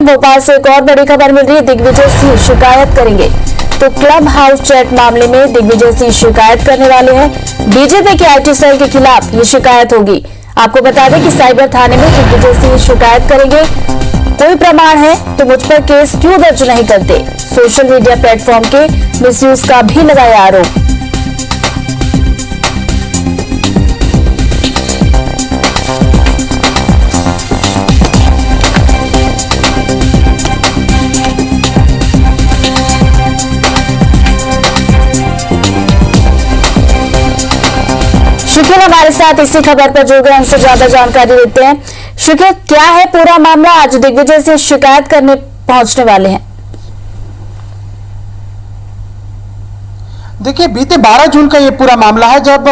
भोपाल से एक और बड़ी खबर मिल रही है। दिग्विजय सिंह शिकायत करेंगे तो क्लब हाउस चैट मामले में दिग्विजय सिंह शिकायत करने वाले हैं। बीजेपी के आईटी सेल के खिलाफ ये शिकायत होगी। आपको बता दें कि साइबर थाने में दिग्विजय सिंह शिकायत करेंगे। कोई प्रमाण है तो मुझ पर केस क्यों दर्ज नहीं करते? सोशल मीडिया प्लेटफॉर्म के मिसयूज का भी लगाया आरोप। शिखिल हमारे साथ इसी खबर पर जुड़ गए, हमसे ज्यादा जानकारी देते हैं। शिखिल, क्या है पूरा मामला? आज दिग्विजय से शिकायत करने पहुंचने वाले हैं। देखिए, बीते 12 जून का ये पूरा मामला है, जब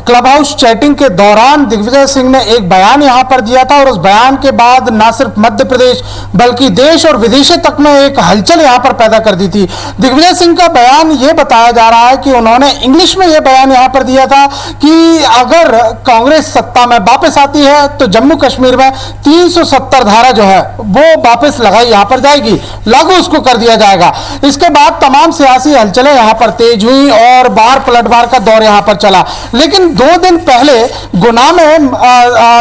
क्लब हाउस चैटिंग के दौरान दिग्विजय सिंह ने एक बयान यहां पर दिया था और उस बयान के बाद न सिर्फ मध्य प्रदेश बल्कि देश और विदेशों तक में एक हलचल यहां पर पैदा कर दी थी। दिग्विजय सिंह का बयान ये बताया जा रहा है कि उन्होंने इंग्लिश में यह बयान यहां पर दिया था कि अगर कांग्रेस सत्ता में वापस आती है तो जम्मू कश्मीर में 370 धारा जो है वो वापस लगाई यहां पर जाएगी, लागू उसको कर दिया जाएगा। इसके बाद तमाम सियासी हलचलें यहां पर तेज हुई और बार पलटवार का दौर यहां पर चला। लेकिन 2 दिन पहले गुना में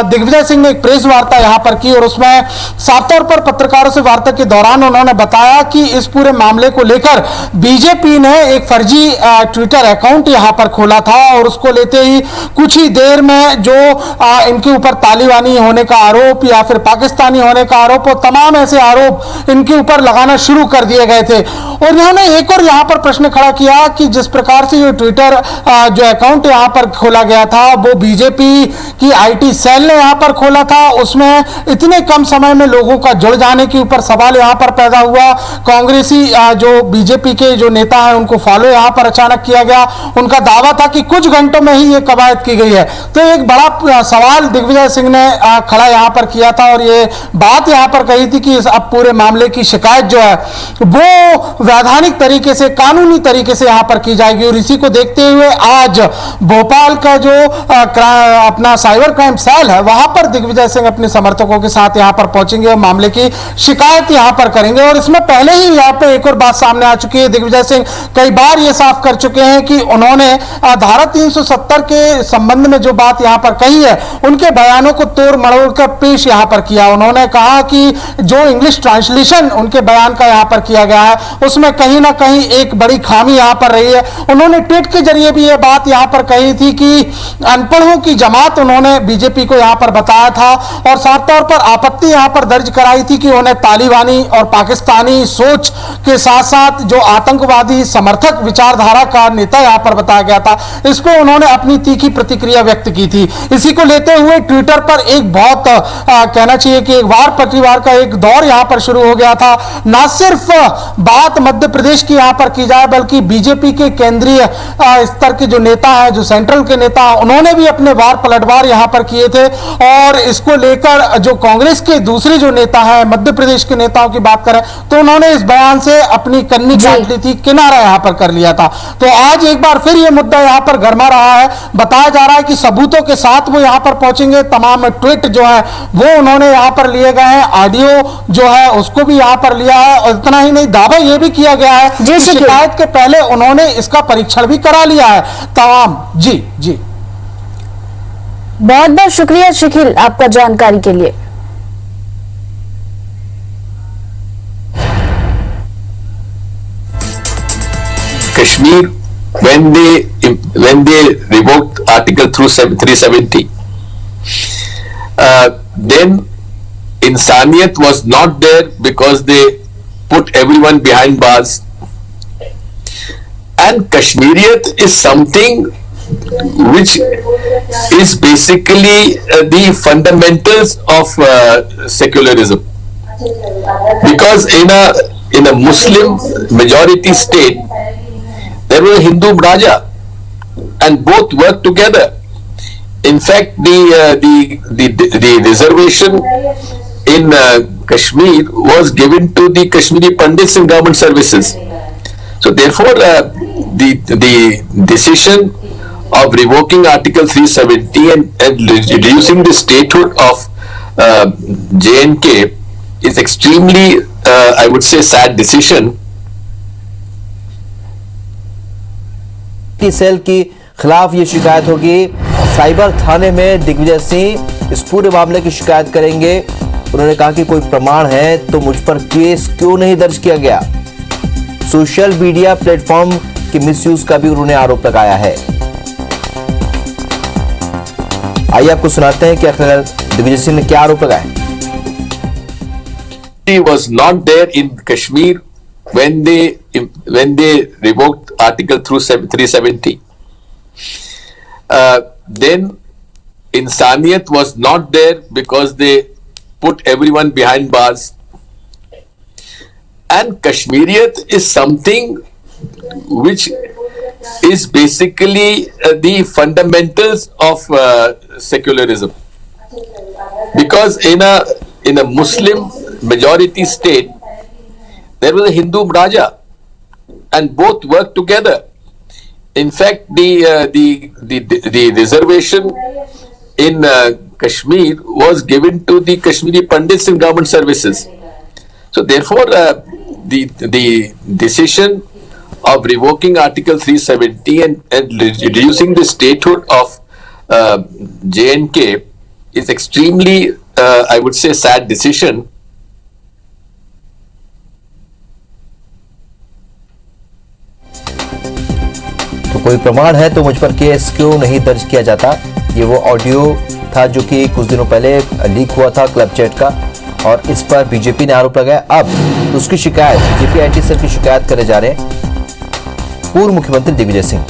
दिग्विजय सिंह ने एक प्रेस वार्ता यहां पर की और उसमें साफ तौर पर पत्रकारों से वार्ता के दौरान उन्होंने बताया कि इस पूरे मामले को लेकर बीजेपी ने एक फर्जी ट्विटर अकाउंट यहां पर खोला था और उसको लेते ही कुछ ही देर में जो इनके ऊपर तालिबानी होने का आरोप या फिर पाकिस्तानी होने का आरोप और तमाम ऐसे आरोप इनके ऊपर लगाना शुरू कर दिए गए थे। और इन्होंने एक और यहां पर प्रश्न खड़ा किया कि जिस प्रकार से ये ट्विटर जो अकाउंट यहां पर खोला गया था वो बीजेपी की आईटी सेल ने यहां पर खोला था, उसमें इतने कम समय में लोगों का जुड़ जाने के ऊपर सवाल यहां पर पैदा हुआ। कांग्रेसी जो बीजेपी के जो नेता हैं उनको फॉलो यहां पर अचानक किया गया। उनका दावा था कि कुछ घंटों में ही ये कवायद की गई है। तो एक बड़ा सवाल दिग्विजय सिंह ने खड़ा यहां पर किया था और ये बात यहां पर कही थी कि अब पूरे मामले की शिकायत जो है वो वैधानिक तरीके से, कानूनी तरीके से यहां पर की जाएगी। और इसी को देखते हुए आज भोपाल का जो अपना साइबर क्राइम सेल है वहां पर दिग्विजय सिंह अपने समर्थकों के साथ यहां पर पहुंचेंगे और मामले की शिकायत यहां पर करेंगे। और इसमें पहले ही यहां पे एक और बात सामने आ चुकी है। दिग्विजय सिंह कई बार यह साफ कर चुके हैं कि उन्होंने धारा 370 के संबंध में जो बात यहां पर कही है उनके बयानों को तोड़ मरोड़ कर पेश यहां पर किया। उन्होंने कहा कि जो इंग्लिश ट्रांसलेशन उनके बयान का यहां पर किया गया है उसमें कहीं ना कहीं एक बड़ी खामी यहां पर रही है। उन्होंने ट्वीट के जरिए भी यह बात यहां पर कही थी कि अनपढ़ों की जमात उन्होंने बीजेपी को यहां पर बताया था और साफ तौर पर आपत्ति यहां पर दर्ज कराई थी कि उन्हें तालिबानी और पाकिस्तानी सोच के साथ साथ जो आतंकवादी समर्थक विचारधारा का नेता यहां पर बताया गया था, इस पर उन्होंने अपनी तीखी प्रतिक्रिया व्यक्त की थी। इसी को लेते हुए ट्विटर पर एक बहुत कहना चाहिए कि एक वार प्रतिवार का एक दौर यहां पर शुरू हो गया था। न सिर्फ बात मध्य प्रदेश की यहां पर की जाए बल्कि बीजेपी के केंद्रीय स्तर के जो नेता हैं, जो सेंट्रल के नेता, उन्होंने भी अपने वार पलटवार यहां पर किए थे। और इसको लेकर जो कांग्रेस के दूसरे जो नेता हैं, मध्य प्रदेश के नेताओं की बात करें तो उन्होंने इस बयान से अपनी कन्नी काट ली थी, किनारा यहां पर कर लिया था। तो आज एक बार फिर यह मुद्दा यहां पर गर्मा रहा है। बताया जा रहा है कि सबूतों के साथ वो यहां पर पहुंचेंगे। तमाम ट्वीट जो है वो उन्होंने यहां पर लिए गए हैं, ऑडियो जो है उसको भी यहां पर लिया है। और इतना ही नहीं, दावा यह भी किया गया है शिकायत के पहले उन्होंने इसका परीक्षण भी करा लिया है तमाम। जी जी, बहुत बहुत शुक्रिया शिखिल आपका जानकारी के लिए। Kashmir, when they revoked Article 370, then insaniyat was not there because they put everyone behind bars. And Kashmiriyat is something which is basically the fundamentals of secularism. Because in a Muslim majority state, there was a Hindu Raja, and both worked together. In fact, the reservation in Kashmir was given to the Kashmiri Pandits in government services. So therefore, the decision of revoking Article 370 and reducing the statehood of J&K is extremely I would say, sad decision. Sale के खिलाफ ये शिकायत होगी। Cyber थाने में दिग्विजय सिंह इस पूरे मामले की शिकायत करेंगे। उन्होंने कहा कि कोई प्रमाण है तो मुझ पर केस क्यों नहीं दर्ज किया गया। सोशल मीडिया प्लेटफॉर्म के मिसयूज का भी उन्होंने आरोप लगाया है। आइए आपको सुनाते हैं कि आखिर दिग्विजय सिंह ने क्या आरोप लगाए। He was not there in Kashmir when they revoked Article 370. Then Insaniyat was not there because they put everyone behind bars. And Kashmiriyat is something which is basically the fundamentals of secularism. Because in a Muslim majority state, there was a Hindu Raja, and both worked together. In fact, the reservation in Kashmir was given to the Kashmiri Pandits in government services. So therefore, the decision of revoking Article 370 and reducing the statehood of J&K is extremely, I would say, sad decision. तो कोई प्रमाण है तो मुझ पर case क्यों नहीं दर्ज किया जाता। ये वो ऑडियो था जो कि कुछ दिनों पहले लीक हुआ था क्लब चैट का, और इस पर बीजेपी ने आरोप लगाया। अब उसकी शिकायत बीजेपी आईटी सेल की शिकायत करे जा रहे हैं पूर्व मुख्यमंत्री दिग्विजय सिंह।